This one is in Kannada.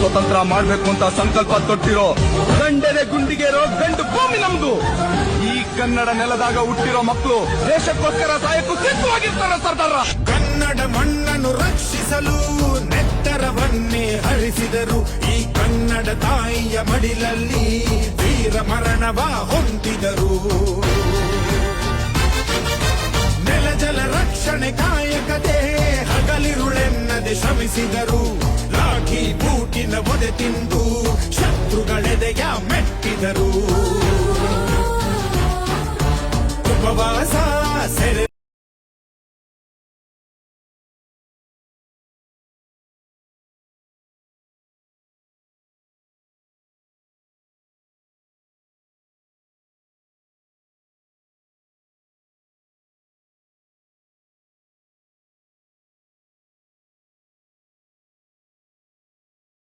ಸ್ವತಂತ್ರ ಮಾಡ್ಬೇಕು ಅಂತ ಸಂಕಲ್ಪ ತೊಟ್ಟಿರೋ ಗಂಡೆದೆ ಗುಂಡಿಗೆರೋ ಗಂಡು ಭೂಮಿ ನಮ್ದು. ಈ ಕನ್ನಡ ನೆಲದಾಗ ಹುಟ್ಟಿರೋ ಮಕ್ಕಳು ದೇಶಕ್ಕೋಸ್ಕರ ಸಾಯಕ್ಕೂ ಸಿದ್ಧವಾಗಿರ್ತಾರೆ ಸರ್ದಾರ. ಕನ್ನಡ ಮಣ್ಣನ್ನು ರಕ್ಷಿಸಲು ನೆತ್ತರವನ್ನೇ ಹರಿಸಿದರು. ಈ ಕನ್ನಡ ತಾಯಿಯ ಮಡಿಲಲ್ಲಿ ವೀರ ಮರಣವ ಹೊಂದಿದರು. ನೆಲ ಜಲ ರಕ್ಷಣೆ ಕಾಯಕತೆ ಹಗಲಿರುಳೆನ್ನದೆ ಶ್ರಮಿಸಿದರು. ಲಾಠಿ ಬೂಟಿನ ಒದೆ ತಿಂದು ಶತ್ರುಗಳೆದೆಯ ಮೆಟ್ಟಿದರು. ಉಪವಾಸ ಸೆರೆ